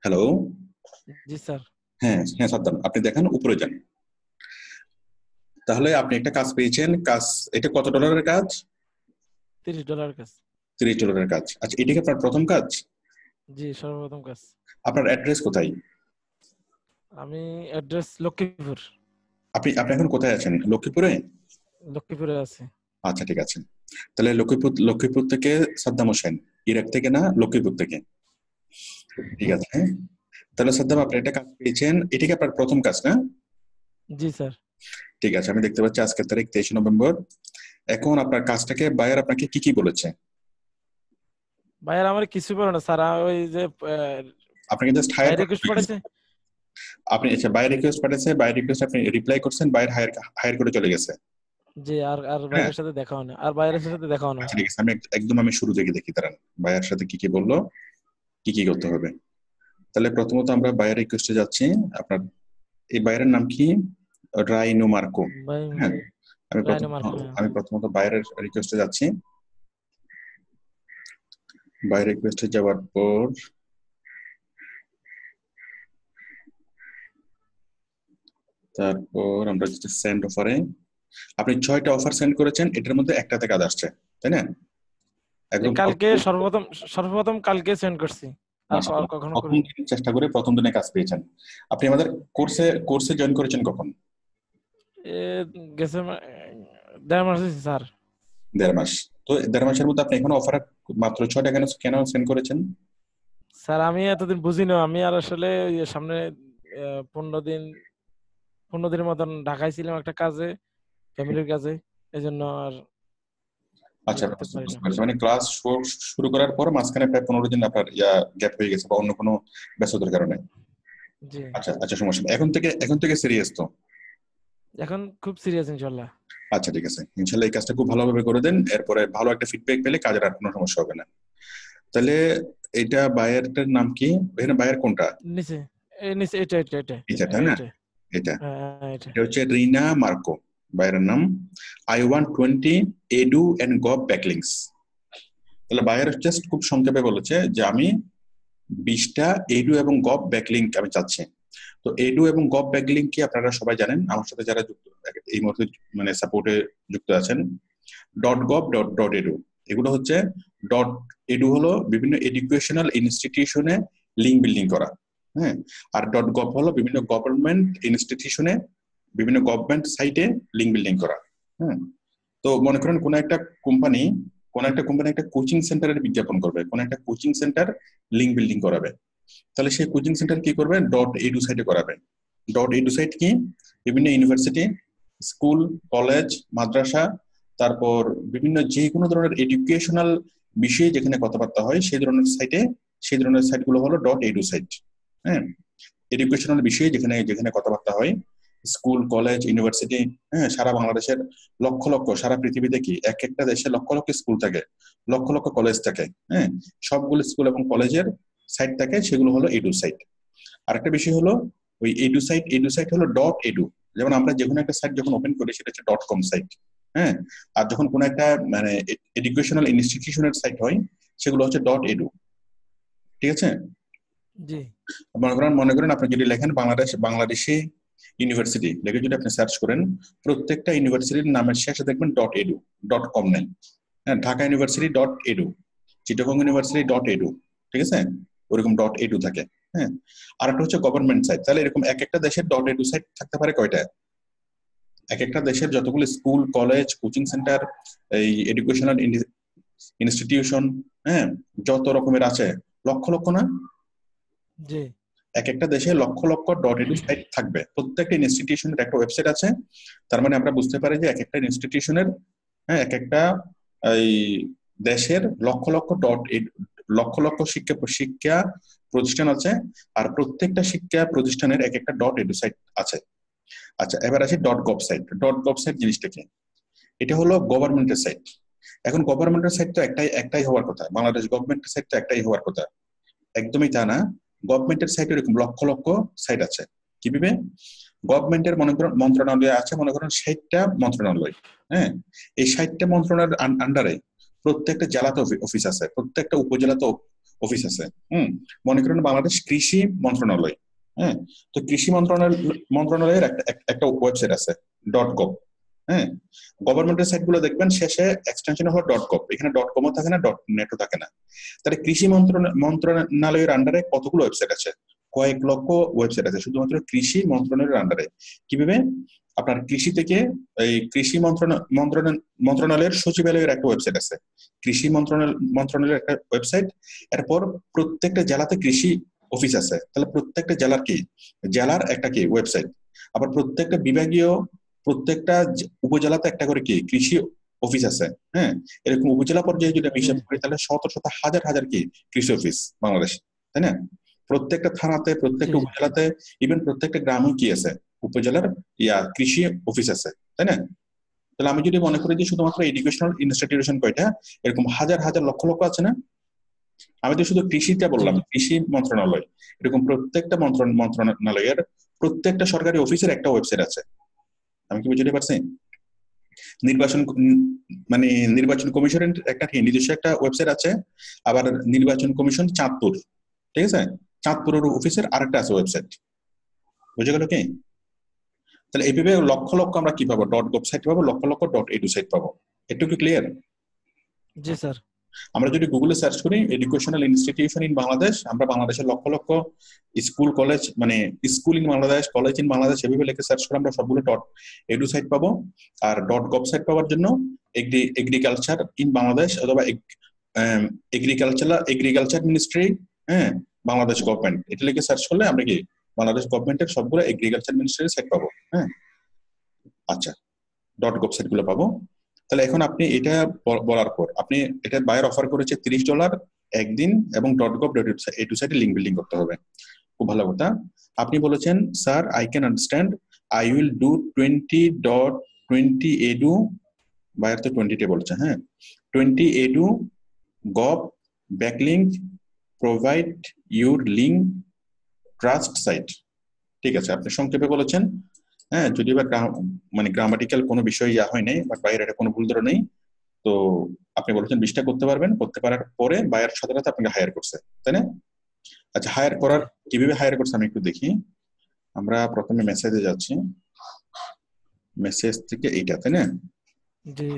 Hello. জি sir. হ্যাঁ হ্যাঁ সাদ্দাম, আপনি দেখেন উপরে যান। তাহলে আপনি একটা কাজ পেয়েছেন। কাজ, এটা কত ডলারের কাজ? $30 কাজ। $30 কাজ। আচ্ছা, এটা কি আপনার প্রথম কাজ? জি, সর্বপ্রথম কাজ। আপনার অ্যাড্রেস কোথায়? আমি অ্যাড্রেস লক্ষ্মীপুর। আপনি আপনি এখন কোথায় আছেন? লক্ষ্মীপুরে? লক্ষ্মীপুরে আছি। আচ্ছা, ঠিক আছে। তাহলে লক্ষ্মীপুর থেকে সাদ্দাম হোসেন, ইরাক থেকে না, লক্ষ্মীপুর থেকে। ঠিক আছে, হ্যাঁ। তাহলে সাদ্দাম, আপনি একটা কাজ পেয়েছেন, এটা কি আপনার প্রথম কাজ না? জি স্যার। ঠিক আছে, আমি দেখতে পাচ্ছি আজকের তারিখ 23 নভেম্বর। এখন আপনার কাজটাকে বায়ার আপনাকে কি কি বলেছে? ভাইয়ার আমার কিছু বলো না স্যার, ওই যে আপনাকে জাস্ট হায়ার হাই করা রিকোয়েস্ট হয়ে গেছে। পাঠাইছে। আপনি আচ্ছা, বাই রিকোয়েস্ট পাঠিয়েছে, বাই রিকোয়েস্ট আপনি রিপ্লাই করছেন, বাইরে হায়ার হায়ার করে চলে গেছে। জি, আর আর হ্যাঁ। বাইরের সাথে দেখা হয় না, আর বাইরের সাথে দেখা হয় না। আচ্ছা, ঠিক আছে, আমি একদম আমি শুরু থেকে দেখি, দাঁড়ান বায়ার সাথে কি কি বললো, কি কি করতে হবে। তাহলে প্রথমত আমরা বায়ার রিকোয়েস্টে যাচ্ছি। আপনার এই বায়ারের নাম কি? Rhino Marco. ভাই, হ্যাঁ। আমি রায়না প্রথমত মার্কো, হ্যাঁ। আমি প্রথমত বায়ারের রিকোয়েস্টে যাচ্ছি। বায়ার রিকোয়েস্টে যাওয়ার পর তারপর আমরা যেটা সেন্ড অফারে, আপনি 6টা অফার সেন্ড করেছেন, এটার মধ্যে একটাতে কাজ আসছে, তাই না? একদম কালকে সর্বপ্রথম সর্বপ্রথম কালকে সেন্ড করছি। আর মাশাআল্লাহ, কখনো প্রথম করি। দিন চেষ্টা করে প্রথম দিনে কাজ পেয়েছেন। আপনি আমাদের কোর্সে জয়েন করেছেন কখন? এ গেছে 1.5 মাস হয়েছে স্যার। 1.5 মাস। তো 1.5 মাসের মধ্যে আপনি এখনো অফার মাত্র 6টা কেন কেন সেন্ড করেছেন? স্যার আমি এতদিন বুঝিনি, আমি আর আসলে ওই যে সামনে 15 দিন 15 দিনের মতন ঢাকায় ছিলাম একটা কাজে, ফ্যামিলির কাজে। এই জন্য আর ইয়ে আচ্ছা, করতে পারি বুঝতে না। পারছি, মানে ক্লাস শুরু করার পর মাঝখানে প্রায় 15 দিন আপনার গ্যাপ হয়ে গেছে বা অন্য কোনো ব্যস্ততার কারণে। জি। আচ্ছা আচ্ছা, সমস্যা নেই। এখন থেকে সিরিয়াস তো? এখন খুব সিরিয়াস ইনশাল্লাহ। আচ্ছা, ঠিক আছে, ইনশাল্লাহ এই কাজটা খুব ভালোভাবে করে দেন, এরপরে ভালো একটা ফিডব্যাক পেলে কাজের আর কোনো সমস্যা হবে না। তাহলে এটা বায়ারটার নাম কি? এখানে বায়ার কোনটা? নিচে, এই নিচে, এটা এটা এটা এটা, তাই না? এটা এটা এটা। এটা হচ্ছে রিনা মার্কো, বায়ারের নাম। I want 20 edu and gov backlinks. তাহলে বায়ার জাস্ট খুব সংক্ষেপে বলেছে যে আমি 20টা এডু এবং গভ ব্যাকলিংক আমি চাচ্ছি। তো এডু এবং গভ ব্যাকলিংক কি আপনারা সবাই জানেন, আমার সাথে যারা যুক্ত এই মুহূর্তে মানে সাপোর্টে যুক্ত আছেন। Dot gov dot dot edu, এগুলো হচ্ছে ডট এডু হলো বিভিন্ন এডুকেশনাল ইনস্টিটিউশনে লিঙ্ক বিল্ডিং করা। হ্যাঁ। আর ডট গভ হলো বিভিন্ন গভর্নমেন্ট ইনস্টিটিউশনে, বিভিন্ন গভর্নমেন্ট সাইটে লিঙ্ক বিল্ডিং করা। হ্যাঁ। তো মনে করেন কোন একটা কোম্পানি একটা কোচিং সেন্টারের বিজ্ঞাপন করবে, কোন একটা কোচিং সেন্টার লিঙ্ক বিল্ডিং করাবে। তাহলে সেই কোচিং সেন্টার কি করবে? ডট এডু সাইটে করাবে। ডট এডু সাইট কি? বিভিন্ন ইউনিভার্সিটি, স্কুল, কলেজ, মাদ্রাসা, তারপর বিভিন্ন যে কোনো ধরনের এডুকেশনাল বিষয়ে যেখানে কথাবার্তা হয় সেই ধরনের সাইটগুলো হলো ডট এডু সাইট। হ্যাঁ। এডুকেশনাল বিষয়ে যেখানে যেখানে কথাবার্তা হয়, স্কুল, কলেজ, ইউনিভার্সিটি। হ্যাঁ, সারা বাংলাদেশের লক্ষ লক্ষ, সারা পৃথিবীতে কি এক একটা দেশে লক্ষ লক্ষ স্কুল থাকে, লক্ষ লক্ষ কলেজ থাকে। হ্যাঁ। সবগুলো স্কুল এবং কলেজের সাইট থাকে, সেগুলো হলো এডু সাইট। আর একটা বিষয় হলো ওই এডু সাইট হলো ডট এডু। যেমন আমরা যে কোনো একটা সাইট যখন ওপেন করি সেটা হচ্ছে ডট কম সাইট। হ্যাঁ। আর যখন কোনো একটা মানে এডুকেশনাল ইনস্টিটিউশনের সাইট হয়, সেগুলো হচ্ছে ডট এডু। ঠিক আছে? জি। মনে করেন আপনি যদি লেখেন বাংলাদেশি ইউনিভার্সিটি লিখে যদি আপনি সার্চ করেন, প্রত্যেকটা ইউনিভার্সিটির নামের শেষে দেখবেন ডট এডু, ডট কম নাই। হ্যাঁ, Dhaka university dot edu, Chittagong university dot edu. ঠিক আছে? ওরকম ডট এডু থাকে। হ্যাঁ। আর একটা হচ্ছে গভর্নমেন্ট সাইট। তাহলে এরকম এক একটা দেশের ডট এডু সাইট থাকতে পারে কয়টা? এক একটা দেশের যতগুলো স্কুল, কলেজ, কোচিং সেন্টার, এই এডুকেশনাল ইনস্টিটিউশন, হ্যাঁ, যত রকমের আছে, লক্ষ লক্ষ না? জি। এক একটা দেশে lakh lakh dot edu site থাকবে, প্রত্যেকটা ইনস্টিটিউশনের একটা ওয়েবসাইট আছে। তার মানে আমরা বুঝতে পারি যে এক একটা ইনস্টিটিউশনের, হ্যাঁ, এক একটা এই দেশের লক্ষ লক্ষ লক্ষ লক্ষ শিক্ষা শিক্ষা প্রতিষ্ঠান আছে। আর প্রত্যেকটা শিক্ষা প্রতিষ্ঠানের এক একটা ডট এডু সাইট আছে। আচ্ছা, এবার আসি dot gov site. Dot gov site জিনিসটা কি? এটা হলো গভর্নমেন্টের সাইট। এখন গভর্নমেন্টের সাইট তো একটাই একটাই হওয়ার কথা, বাংলাদেশ গভর্নমেন্টের সাইট তো একটাই হওয়ার কথা। একদমই তা না। গভর্নমেন্টের সাইট এরকম লক্ষ লক্ষ সাইট আছে। কিভাবে? গভর্নমেন্টের মনে করেন মন্ত্রণালয় আছে, মনে করেন 60টা মন্ত্রণালয়। হ্যাঁ। এই 60টা মন্ত্রণালয়ের আন্ডারে প্রত্যেকটা জেলাতে অফিস আছে, প্রত্যেকটা উপজেলাতে অফিস আছে। মনে করেন বাংলাদেশ কৃষি মন্ত্রণালয়। হ্যাঁ, তো কৃষি মন্ত্রণালয়ের একটা ওয়েবসাইট আছে .gov। হ্যাঁ, গভর্নমেন্টের সাইট গুলো দেখবেন শেষে এক্সটেনশন হলো .gov, এখানে .com ও থাকে না, .netও থাকে না। তাহলে কৃষি মন্ত্রণালয়ের আন্ডারে কতগুলো ওয়েবসাইট আছে, কয়েক লক্ষ ওয়েবসাইট আছে শুধুমাত্র কৃষি মন্ত্রণালয়ের আন্ডারে। কিভাবে? আপনার কৃষি থেকে এই কৃষি মন্ত্রণালয়ের সচিবালয়ের একটা ওয়েবসাইট আছে, কৃষি মন্ত্রণালয়ের একটা ওয়েবসাইট। এরপর প্রত্যেকটা জেলাতে কৃষি অফিস আছে, তাহলে প্রত্যেকটা জেলার কি জেলার একটা কি ওয়েবসাইট। আবার প্রত্যেকটা বিভাগীয় প্রত্যেকটা উপজেলাতে একটা করে কি কৃষি অফিস আছে। হ্যাঁ, এরকম উপজেলা পর্যায়ে যদি আমি হিসাব করি তাহলে শত শত হাজার হাজার কি কৃষি অফিস বাংলাদেশ, তাই না? প্রত্যেকটা থানাতে, প্রত্যেকটা উপজেলাতে, ইভেন প্রত্যেকটা গ্রামে কি আছে উপজেলার কৃষি অফিস আছে, তাই না? তাহলে আমি যদি মনে করি যে শুধুমাত্র এডুকেশনাল ইনস্টিটিউশন কয়টা, এরকম হাজার হাজার লক্ষ লক্ষ আছে না? আমি তো শুধু কৃষিটা বললাম, কৃষি মন্ত্রণালয়, এরকম প্রত্যেকটা মন্ত্রণালয়ের প্রত্যেকটা সরকারি অফিসের একটা ওয়েবসাইট আছে। আমি কি বুঝতে পারছি? নির্বাচন কমিশনের একটা নিজস্ব একটা ওয়েবসাইট আছে, আবার নির্বাচন কমিশন চাঁদপুর, ঠিক আছে, চাঁদপুরের অফিসের আরেকটা আছে ওয়েবসাইট। বুঝে গেল কি? তাহলে এইভাবে লক্ষ লক্ষ আমরা কি পাবো, .gov সাইট পাবো, লক্ষ লক্ষ .edu সাইট পাবো। একটু কি ক্লিয়ার? জি স্যার। আমরা যদি গুগলে সার্চ করি এডুকেশনাল ইনস্টিটিউশন ইন বাংলাদেশ, আমরা বাংলাদেশের লক্ষ লক্ষ স্কুল কলেজ, মানে school in Bangladesh, college in Bangladesh এভাবে লিখে সার্চ করে আমরা সবগুলো .edu সাইট পাবো। আর .gov সাইট পাওয়ার জন্য এগ্রিকালচার ইন বাংলাদেশ অথবা এগ্রিকালচার মিনিস্ট্রি, হ্যাঁ, বাংলাদেশ গভর্নমেন্ট, এটা লিখে সার্চ করলে আমরা কি বাংলাদেশ গভর্নমেন্টের সবগুলো এগ্রিকালচার মিনিস্ট্রির সাইট পাবো। হ্যাঁ, আচ্ছা, .gov সাইট গুলো পাবো। তাহলে এখন আপনি এটা বলার পর আপনি এটা বায়ার অফার করেছে $30 একদিন এবং .gov.edu সাইটে লিংক বিল্ডিং করতে হবে। খুব ভালো কথা। আপনি বলেছেন sir I can understand, I will do 20.20edu, buyer তো 20 বলছে, হ্যাঁ, 20edu gov backlink provide your link trust site। ঠিক আছে, আপনি সংক্ষেপে বলেছেন। হ্যাঁ, যদিও বা গ্রামাটিক্যাল কোনো বিষয় হয় নাই, বাট বাইরে এটা কোনো ভুল ধরে নেই। তো আপনি বলেছেন 20টা করতে পারবেন, করতে পারার পরে বায়ার সাথে সাথে আপনাকে হায়ার করছে, তাই না? আচ্ছা, হায়ার করার কিভাবে হায়ার করছে আমি একটু দেখি। আমরা প্রথমে মেসেজে যাচ্ছি, মেসেজ থেকে এইটা, তাই না? জি,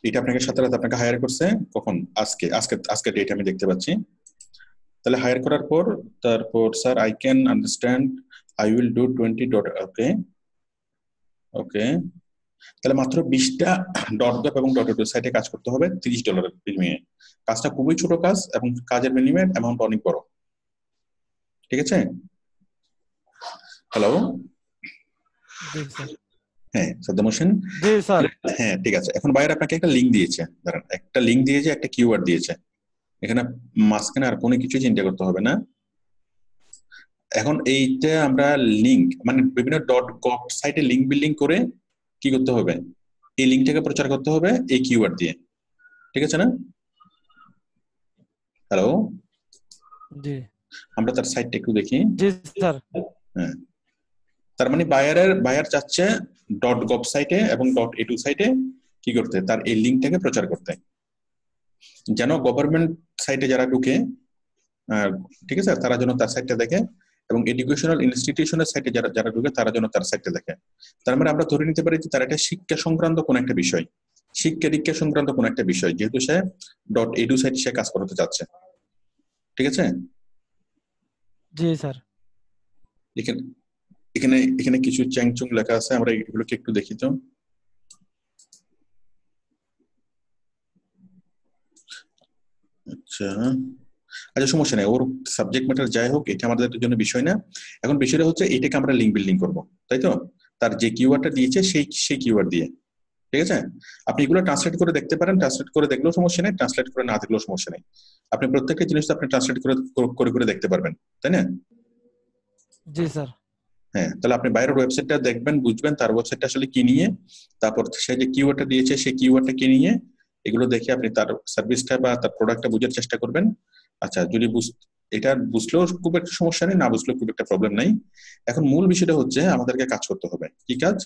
এটা আপনাকে সাথে সাথে আপনাকে হায়ার করছে কখন? আজকে ডেট আমি দেখতে পাচ্ছি। তাহলে হায়ার করার পর তারপর sir I can understand, I will do 20. ওকে, তাহলে মাত্র 20টা .gov এবং .edu সাইটে কাজ করতে হবে $30 বিনিময়ে। কাজটা খুবই ছোট কাজ এবং কাজের বিনিময়ে অ্যামাউন্ট অনেক বড়। ঠিক আছে? হ্যালো, হ্যাঁ সাদ্দাম হোসেন। জি স্যার। হ্যাঁ, ঠিক আছে। এখন বাইরে আপনাকে একটা লিংক দিয়েছে, ধরেন একটা লিংক দিয়েছে, একটা কিওয়ার্ড দিয়েছে, এখানে মাঝখানে আর কোনো কিছু চিন্তা করতে হবে না। এখন এইটা আমরা লিংক বিভিন্ন .gov সাইটে লিংক বিল্ডিং করে কি করতে হবে, এই লিংকটাকে প্রচার করতে হবে এই কিওয়ার্ড দিয়ে। ঠিক আছে না? হ্যালো, জি, আমরা তার সাইটটা একটু দেখি। জি স্যার। হ্যাঁ, তার মানে বায়ার চাচ্ছে .gov সাইটে এবং .edu সাইটে কি করতে, তার এই লিংকটাকে প্রচার করতে, যেন গভর্নমেন্ট সাইটে যারা ঢুকে, ঠিক আছে, তারা যেন তার সাইটটা দেখে, এবং এডুকেশনাল ইনস্টিটিউশনের সাইটে যারা ঢুকে তারা যেন তার সাইটটা দেখে। তার মানে আমরা ধরে নিতে পারি যে তার একটা শিক্ষা সংক্রান্ত কোন একটা বিষয়, শিক্ষা দীক্ষা সংক্রান্ত কোন একটা বিষয়, যেহেতু সে .edu সাইট সে কাজ করতে চাচ্ছে। ঠিক আছে? জি স্যার। এখানে কিছু চ্যাংচুং লেখা আছে, আমরা এগুলোকে একটু দেখি তো। আচ্ছা আচ্ছা, সমস্যা নেই, ওর সাবজেক্ট ম্যাটার যাই হোক, এটা আমাদের জন্য বিষয় না। এখন বিষয়টা হচ্ছে এটাকে আমরা লিংক বিল্ডিং করব, তাই তো? তার যে কিওয়ার্ডটা দিয়েছে সেই কিওয়ার্ড দিয়ে। ঠিক আছে? আপনি এগুলো ট্রান্সলেট করে দেখতে পারেন, ট্রান্সলেট করে দেখলেও সমস্যা নেই, ট্রান্সলেট করে না দেখলেও সমস্যা নেই। আপনি প্রত্যেকটা জিনিস আপনি ট্রান্সলেট করে দেখতে পারবেন, তাই না? জি স্যার। হ্যাঁ, তাহলে আপনি বাইরের ওয়েবসাইটটা দেখবেন, বুঝবেন তার ওয়েবসাইটটা আসলে কি নিয়ে, তারপর সে যে কিওয়ার্ডটা দিয়েছে সেই কিওয়ার্ডটা কি নিয়ে, এগুলো দেখে আপনি তার সার্ভিসটা বা তার প্রোডাক্টটা বোঝার চেষ্টা করবেন। আচ্ছা, যদি এটা বুঝলেও খুব একটা সমস্যা নেই, না বুঝলেও খুব একটা প্রবলেম নাই। এখন মূল বিষয়টা হচ্ছে আমাদেরকে কাজ করতে হবে। কি কাজ?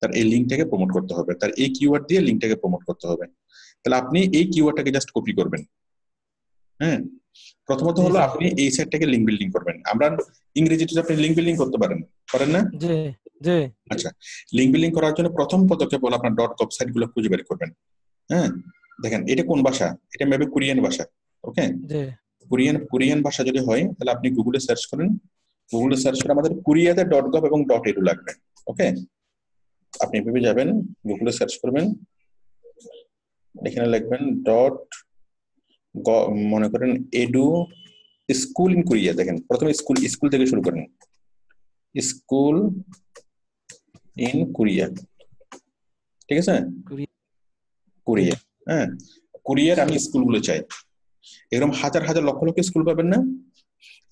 তার এই লিঙ্কটাকে প্রমোট করতে হবে, তার এই কিওয়ার্ড দিয়ে লিঙ্কটাকে প্রমোট করতে হবে। তাহলে আপনি এই কিওয়ার্ডটাকে জাস্ট কপি করবেন। হ্যাঁ, প্রথমত জি হলো স্যার। আপনি এই সাইটটাকে লিঙ্ক বিল্ডিং করবেন। আমরা ইংরেজিতে আপনি লিঙ্ক বিল্ডিং করতে পারেন, পারেন না? জি জি আচ্ছা, লিঙ্ক বিল্ডিং করার জন্য প্রথম পদক্ষেপ হলো আপনার ডট কম সাইট গুলো খুঁজে বের করবেন। হ্যাঁ, দেখেন এটা কোন ভাষা, এটা মেবি কোরিয়ান ভাষা। ওকে, জি কোরিয়ান ভাষা যদি হয় তাহলে আপনি গুগলে সার্চ করেন, গুগলে সার্চ করে আমাদের কোরিয়াতে ডট গভ এবং ডট এডু লাগবে। ওকে, আপনি এভাবে যাবেন, গুগলে সার্চ করবেন, এখানে লিখবেন ডট, মনে করেন এডু স্কুল ইন কোরিয়া। দেখেন প্রথমে স্কুল, স্কুল থেকে শুরু করেন, স্কুল ইন কোরিয়া। ঠিক আছে, কোরিয়া। জি কোরিয়া। হ্যাঁ, কোরিয়ার আমি স্কুলগুলো চাই। এরকম হাজার হাজার লক্ষ লক্ষ স্কুল পাবেন না?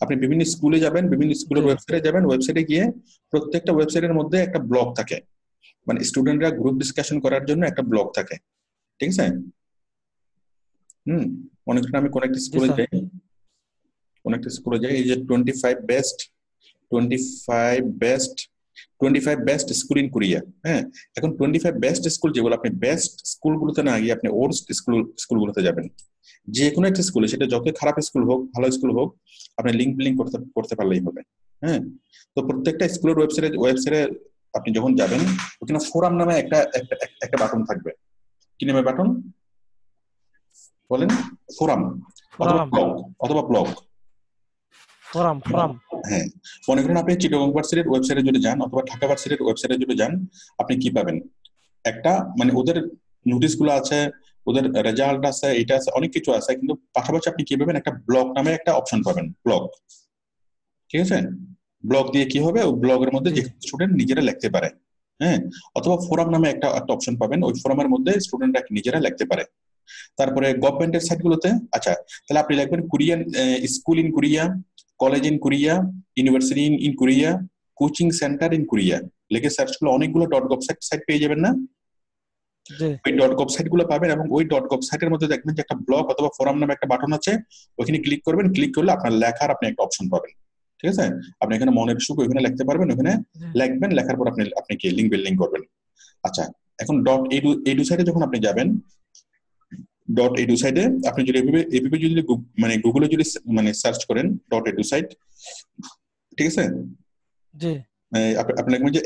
আপনি বিভিন্ন স্কুলে যাবেন, বিভিন্ন স্কুলের জি ওয়েবসাইটে যাবেন, ওয়েবসাইটে গিয়ে প্রত্যেকটা ওয়েবসাইটের মধ্যে একটা ব্লগ থাকে, মানে স্টুডেন্টরা গ্রুপ ডিসকাশন করার জন্য একটা ব্লগ থাকে। ঠিক আছে, মনে করেন আমি কোন একটা জি স্কুলে স্যার। যাই, কোন একটা স্কুলে যাই, এই যে 25 best, 25 best, 25 best school in Korea. হ্যাঁ, এখন 25 বেস্ট স্কুল যেগুলো, আপনি বেস্ট স্কুলগুলোতে না গিয়ে আপনি ওর্স্ট স্কুলগুলোতে যাবেন। যে কোনো একটা স্কুলে, সেটা যত খারাপ স্কুল হোক ভালো স্কুল হোক, আপনি লিঙ্ক বিল্ডিং করতে করতে পারলেই হবে। হ্যাঁ, তো প্রত্যেকটা স্কুলের ওয়েবসাইটে আপনি যখন যাবেন, ওখানে ফোরাম নামে একটা একটা একটা বাটন থাকবে। কি নামে বাটন বলেন? ফোরাম অথবা ফোরাম। ব্লগ, অথবা ব্লগ। Forum forum. হ্যাঁ, মনে করেন আপনি চিটাগং ভার্সিটির ওয়েবসাইটে যদি যান অথবা ঢাকা ভার্সিটির ওয়েবসাইটে যদি যান, আপনি কি পাবেন? একটা, মানে ওদের নোটিশ গুলো আছে, ওদের রেজাল্ট আছে, এটা আছে, অনেক কিছু আছে, কিন্তু পাশাপাশি আপনি কি পাবেন? একটা ব্লগ নামে একটা অপশন পাবেন, ব্লগ। ঠিক আছে, ব্লগ দিয়ে কি হবে? ওই ব্লগের মধ্যে জি যে স্টুডেন্ট নিজেরা লিখতে পারে। হ্যাঁ, অথবা ফোরাম নামে একটা একটা অপশন পাবেন, ওই ফোরামের মধ্যে স্টুডেন্টরা নিজেরা লিখতে পারে। তারপরে গভর্নমেন্টের সাইট গুলোতে, আচ্ছা তাহলে আপনি লিখবেন Korean school in Korea, college in Korea, university in Korea, coaching centre in Korea, লিখে সার্চ করলে অনেকগুলো ডট গভ সাইট পেয়ে যাবেন না? জি ওই ডট গভ সাইট গুলো পাবেন, এবং ওই ডট গভ সাইটের মধ্যে দেখবেন যে একটা ব্লগ অথবা ফোরাম নামে একটা বাটন আছে, ওখানে ক্লিক করবেন, ক্লিক করলে আপনার লেখার আপনি একটা অপশন পাবেন। ঠিক আছে, আপনি এখানে মনের সুখ ওখানে লিখতে পারবেন, ওখানে জি লিখবেন, লেখার পর আপনি আপনি কি লিঙ্ক বিল্ডিং করবেন। আচ্ছা, এখন ডট এডু, এডু সাইটে যখন আপনি যাবেন, ডট এডু সাইটে আপনি যদি এভাবে এভাবে যদি মানে গুগলে যদি মানে সার্চ করেন ডট এডু সাইট, ঠিক আছে, জি আপনি লিখবেন যে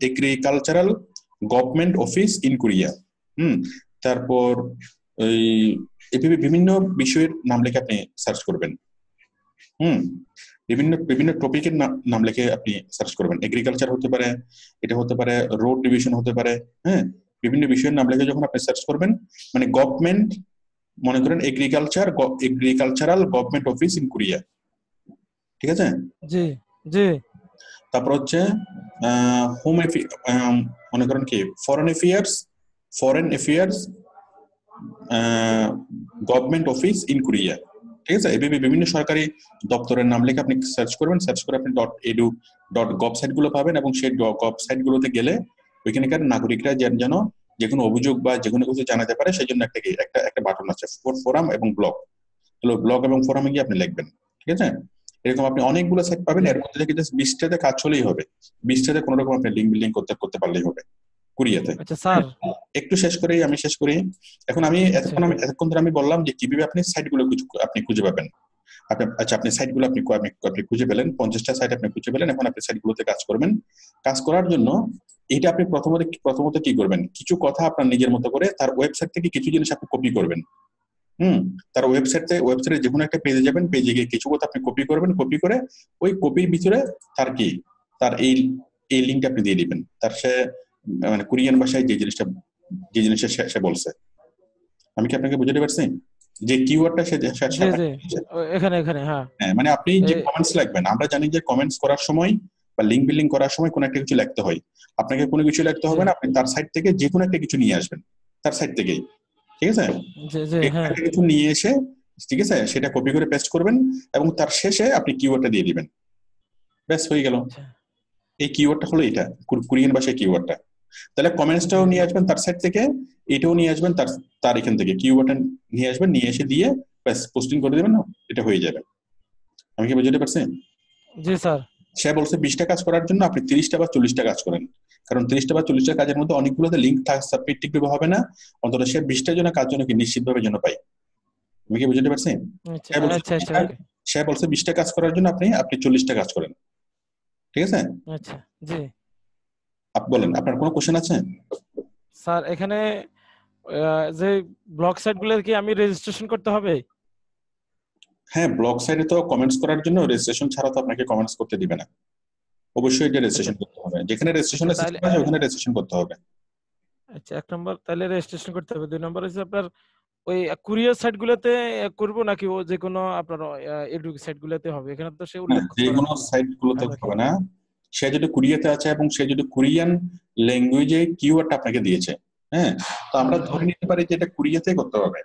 agricultural government office in Korea. তারপর ওই এভাবে বিভিন্ন বিষয়ের নাম লিখে আপনি সার্চ করবেন। হুম, বিভিন্ন বিভিন্ন টপিকের নাম লিখে আপনি সার্চ করবেন। এগ্রিকালচার হতে পারে, এটা হতে পারে রোড ডিভিশন হতে পারে। হ্যাঁ, বিভিন্ন বিষয়ের নাম লিখে যখন আপনি সার্চ করবেন, মানে গভর্নমেন্ট, মনে করেন agricultural government office in Korea. ঠিক আছে, জি জি তারপর হচ্ছে হোম, মনে করেন কি foreign affairs government office in Korea. ঠিক আছে, এভাবে বিভিন্ন সরকারি দপ্তরের নাম লিখে আপনি সার্চ করবেন, সার্চ করে আপনি dot edu dot gov site গুলো পাবেন, এবং সেই গভ সাইট গুলোতে গেলে ওইখানকার নাগরিকরা যেন যে কোনো অভিযোগ বা যে কোনো কিছু জানাতে পারে, সেই জন্য একটা একটা একটা বাটন আছে, ফোরাম এবং ব্লগ। ব্লগ এবং ফোরামে গিয়ে আপনি লিখবেন। ঠিক আছে, এরকম আপনি অনেকগুলো সাইট পাবেন, জি। এর মধ্যে থেকে জাস্ট 20টাতে কাজ চলেই হবে, 20টাতে কোনো রকম আপনি লিঙ্ক বিল্ডিং করতে করতে পারলেই হবে কোরিয়াতে। আচ্ছা স্যার। একটু আমি শেষ করি। এখন আচ্ছা এতক্ষণ ধরে আমি বললাম যে কিভাবে আপনি সাইটগুলো আপনি খুঁজে পাবেন। আচ্ছা, আপনি সাইটগুলো আপনি আপনি খুঁজে পেলেন, 50টা সাইট আপনি খুঁজে পেলেন, এখন আপনি সাইটগুলোতে কাজ করবেন। কাজ করার জন্য এটা আপনি প্রথমত কি করবেন? কিছু কথা আপনার নিজের মতো করে তার ওয়েবসাইট থেকে কিছু জিনিস আপনি কপি করবেন। তার ওয়েবসাইটে যে কোনো একটা পেজে যাবেন, পেজে গিয়ে কিছু কথা আপনি কপি করবেন, কপি করে ওই কপির ভিতরে তার এই এই লিঙ্কটা আপনি দিয়ে দিবেন। তার সে মানে কোরিয়ান ভাষায় যে জিনিসটা সে বলছে। আমি কি আপনাকে বুঝাতে পারছি? যে কিওয়ার্ডটা সে জি জি এখানে এখানে হ্যাঁ। হ্যাঁ, মানে আপনি যে কমেন্টস লিখবেন, আমরা জানি যে কমেন্টস করার সময় বা লিঙ্ক বিল্ডিং করার সময় কোনো একটা কিছু লিখতে হয়। আপনাকে কোনো কিছু লিখতে জি হবে না, আপনি তার সাইট থেকে যে কোনো একটা কিছু নিয়ে আসবেন, তার সাইট থেকেই। ঠিক আছে, জি জি হ্যাঁ। একটা কিছু নিয়ে এসে, ঠিক আছে, সেটা কপি করে পেস্ট করবেন, এবং তার শেষে আপনি কিওয়ার্ডটা দিয়ে দিবেন, ব্যাস হয়ে গেল। আচ্ছা এই কিওয়ার্ডটা হলো এটা, কোরিয়ান ভাষায় কিওয়ার্ডটা। তাহলে জি কমেন্টসটাও নিয়ে আসবেন তার সাইট থেকে, এটাও নিয়ে আসবেন তার তার এখান থেকে, কিওয়ার্ডটা নিয়ে আসবেন, নিয়ে এসে দিয়ে ব্যাস পোস্টিং করে দেবেন, এটা হয়ে যাবে। আমি কি বুঝতে পারছি? জি স্যার। সে বলছে 20টা কাজ করার জন্য আপনি 30টা বা 40টা কাজ করেন, কারণ 30টা বা 40টা কাজের মধ্যে অনেকগুলোতে লিঙ্ক সাবমিট ঠিকভাবে হবে না, অন্তত সে 20টা জন কাজ যেন কি নিশ্চিতভাবে যেন পাই। আমি কি বুঝতে পারছি? আচ্ছা সে বলছে আচ্ছা আচ্ছা, ওকে। সে বলছে 20টা কাজ করার জন্য আপনি আপনি 40টা কাজ করেন, ঠিক আছে? আচ্ছা, জি আপনি বলেন, আপনার কোনো কোশ্চেন আছে? স্যার, এখানে যে ব্লগ সাইট গুলো কি আমি রেজিস্ট্রেশন করতে হবে? হ্যাঁ, ব্লগ সাইটে তো কমেন্টস করার জন্য রেজিস্ট্রেশন ছাড়া তো আপনাকে কমেন্টস করতে দিবে না, অবশ্যই এটা আচ্ছা রেজিস্ট্রেশন করতে হবে, যেখানে আচ্ছা, রেজিস্ট্রেশনের তাহলে সিস্টেম আছে ওখানে রেজিস্ট্রেশন করতে হবে। আচ্ছা, 1 নম্বর তাহলে রেজিস্ট্রেশন করতে হবে। 2 নম্বর হচ্ছে আপনার ওই কুরিয়ার সাইট গুলোতে করব নাকি ও যে কোনো আপনার এডু সাইট গুলোতে হবে? এখানে তো সে হ্যাঁ, উল্লেখ যে করা কোনো নাই সাইট গুলোতে নাকি? হবে না। সে যদি কোরিয়াতে আছে এবং সে যদি কোরিয়ান ল্যাঙ্গুয়েজে কিওয়ার্ডটা আপনাকে দিয়েছে, হ্যাঁ, তো আমরা জি, ধরে নিতে পারি যে এটা কোরিয়াতে করতে হবে,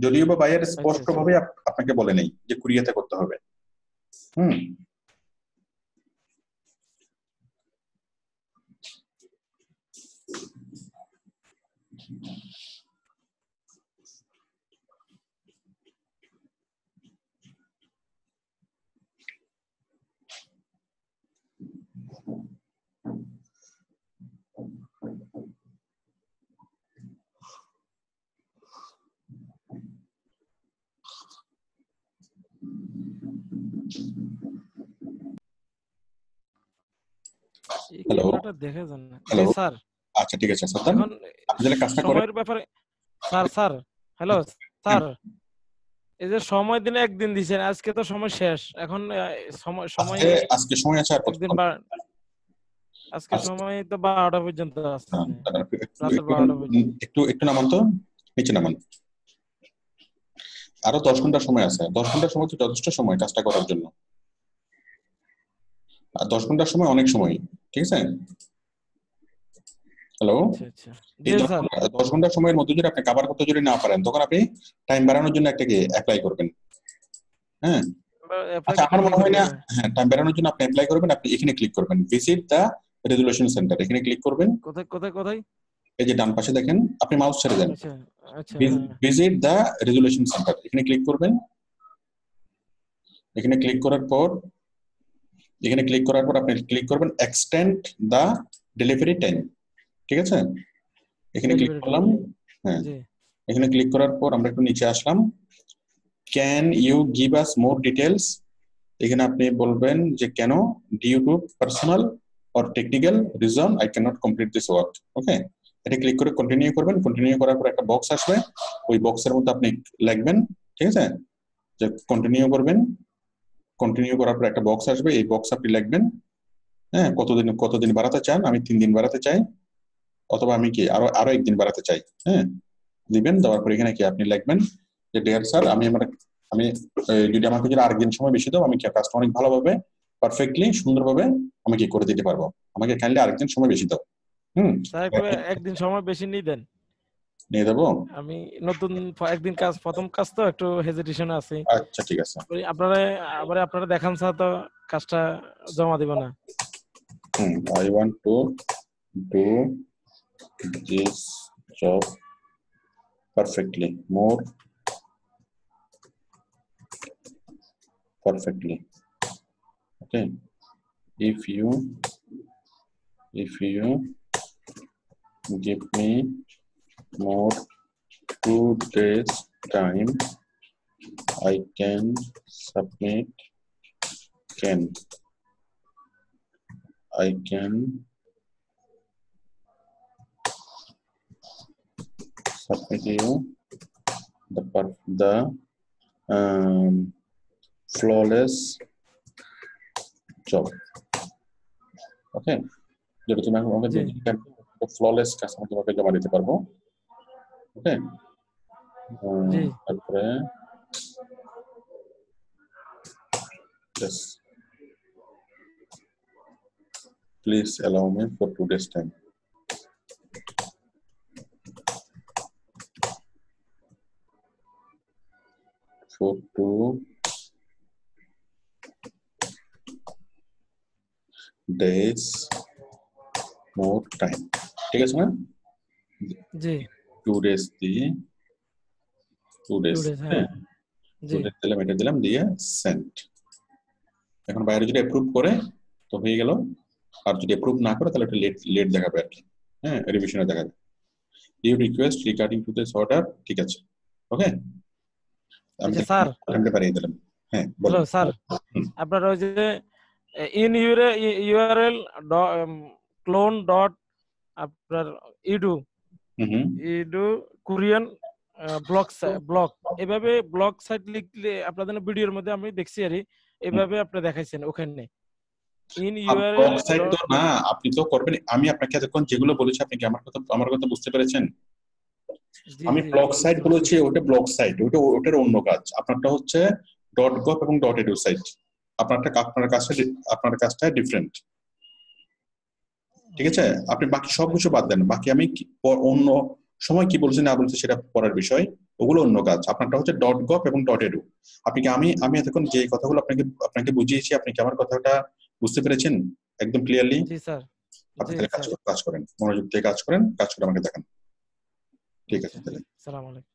যদিও বা বায়ার আচ্ছা স্পষ্ট আচ্ছা। ভাবে আপনাকে বলে নেই যে কোরিয়াতে করতে হবে। হুম। এই হ্যালো। ক্যামেরাটা দেখা যায় না। জি হ্যালো। স্যার। আচ্ছা, ঠিক আছে সাদ্দাম, এখন আপনি তাহলে কাজটা করেন। সময়ের ব্যাপারে স্যার, হ্যালো হ্যাঁ, স্যার, এই যে সময় দিলে একদিন দিছেন, আজকে তো সময় শেষ। এখন সময় সময় আজকে আজকে সময় আছে আর একদিন কতক্ষণ? আজকে আজকে সময় তো 12টা পর্যন্ত আছে, দাঁড়ান, রাতের একটু 12টা পর্যন্ত। একটু একটু নামান তো, নিচে নামান। আরো 10 ঘন্টা সময় আছে, 10 ঘন্টা সময় তো যথেষ্ট সময় কাজটা করার জন্য, আর 10 ঘন্টার সময় অনেক সময়, ঠিক আছে? হ্যালো। আচ্ছা আচ্ছা, এই জি দশ স্যার। ঘন্টা 10 ঘন্টা সময়ের মধ্যে যদি আপনি কভার করতে যদি না পারেন, তখন আপনি টাইম বাড়ানোর জন্য একটাকে অ্যাপ্লাই করবেন। হ্যাঁ। অ্যাপ্লাই আচ্ছা, আমার কি মনে হয় করবো? না। হ্যাঁ, টাইম বাড়ানোর জন্য আপনি অ্যাপ্লাই করবেন, আপনি এখানে ক্লিক করবেন, ভিজিট দ্য রেজুলেশন সেন্টার, এখানে ক্লিক করবেন। কোথায় কোথায় কোথায়? এই যে ডান পাশে দেখেন, আপনি মাউস ছেড়ে দেন, আচ্ছা আচ্ছা, হ্যাঁ। ভিজিট দ্য রেজুলেশন সেন্টার, এখানে ক্লিক করবেন। এখানে ক্লিক করার পর আপনি ক্লিক করবেন এক্সটেন্ড দ্য ডেলিভারি টাইম, ঠিক আছে? এখানে ক্লিক ডেলিভারি টাইম, করলাম। হ্যাঁ, জি এখানে ক্লিক করার পর আমরা একটু নিচে আসলাম। Can you give us more details, এখানে আপনি বলবেন যে কেন, due to personal or technical reason I can not complete this work. Okay, এটা ক্লিক করে কন্টিনিউ করবেন। কন্টিনিউ করার পর একটা বক্স আসবে, ওই বক্সের মধ্যে আপনি লিখবেন, ঠিক আছে, যে কন্টিনিউ করবেন। কন্টিনিউ করার পর একটা বক্স আসবে, এই বক্স আপনি লিখবেন, হ্যাঁ, কতদিন বাড়াতে চান, আমি 3 দিন বাড়াতে চাই, অথবা আমি কি আরো আরো 1 দিন বাড়াতে চাই। হ্যাঁ, দিবেন। দেওয়ার পর এখানে কি আপনি লিখবেন যে ডিয়ার স্যার, আমি যদি আমাকে যদি আরেকদিন সময় বেশি দাও, আমি কি কাজটা অনেক ভালোভাবে পারফেক্টলি সুন্দরভাবে আমি কি করে দিতে পারবো, আমাকে কাইন্ডলি আরেকদিন সময় বেশি দাও। হুম। স্যার, একটু একদিন সময় বেশি নিয়ে দেন। নিয়ে দেবো। আমি নতুন একদিন কাজ, প্রথম কাজ তো একটু হেজিটেশন আছে। আচ্ছা, ঠিক আছে। ওই আপনারা আবার আপনারা দেখান স্যার, তো কাজটা জমা দিব না। I want to do this job perfectly, more perfectly. Okay, if you if you give me more 2 days time, I can submit, can I can submit you the flawless job. ওকে, যেটা তুমি আমাকে জি flawless কাজ আমি তোমাকে জমা দিতে পারবো। ওকে, জি তারপরে yes, please allow me for 2 days time. For 2 days more time, ঠিক আছে না? জি 2 days দিয়ে 2 days, 2 days, হ্যাঁ। হ্যাঁ, জি 2 days দিলাম, এটা দিলাম, দিয়ে সেন্ড। এখন বাইরে যদি অ্যাপ্রুভ করে তো হয়ে গেল। আর যদি অ্যাপ্রুভ না করে তাহলে একটা লেট লেট দেখাবে আর কি। হ্যাঁ, রিভিশনে দেখাবে। You request regarding to this order, ঠিক আছে, ওকে। আমি আচ্ছা স্যার, টাইমটা বাড়িয়ে দিলাম। হ্যাঁ হ্যালো বলেন। স্যার, হুম আপনার ওই যে ইন ইউআরএল ক্লোন ডট আপনার ইডু হুম হুম। ইডু কোরিয়ান ব্লগ ব্লগ, এভাবে ব্লগ সাইট লিখলে আপনাদের ভিডিওর মধ্যে আমি দেখছি আর এভাবে আপনি দেখাইছেন ওখানে ইন ইউআরএল ব্লক সাইট তো না, আপনি তো করবেন। আমি আপনাকে এতক্ষণ যেগুলো বলেছি আপনি কি আমার কথা বুঝতে পেরেছেন? জি আমি জি ব্লক সাইট বুঝতে পারছি। বলেছি, ওটা ব্লক সাইট, ওটার অন্য কাজ। আপনারটা হচ্ছে ডট গভ এবং ডট এডু সাইট। আপনার কাজটা ডিফারেন্ট, ঠিক আছে। আপনি বাকি সবকিছু বাদ দেন, বাকি আমি অন্য সময় কি বলছি না বলছি সেটা পরের বিষয়, ওগুলো অন্য কাজ। আপনারটা হচ্ছে ডট গভ এবং ডট এডু। আপনি কি আমি আমি এতক্ষণ যে কথাগুলো আপনাকে আপনাকে বুঝিয়েছি, আপনি কি আমার কথাটা বুঝতে পেরেছেন একদম ক্লিয়ারলি? জি স্যার, আপনি জি তাহলে স্যার। কাজ করেন, মনোযোগ দিয়ে কাজ করেন, কাজ করে আমাকে দেখান। ঠিক আছে আচ্ছা, তাহলে। সালাম আলাইকুম।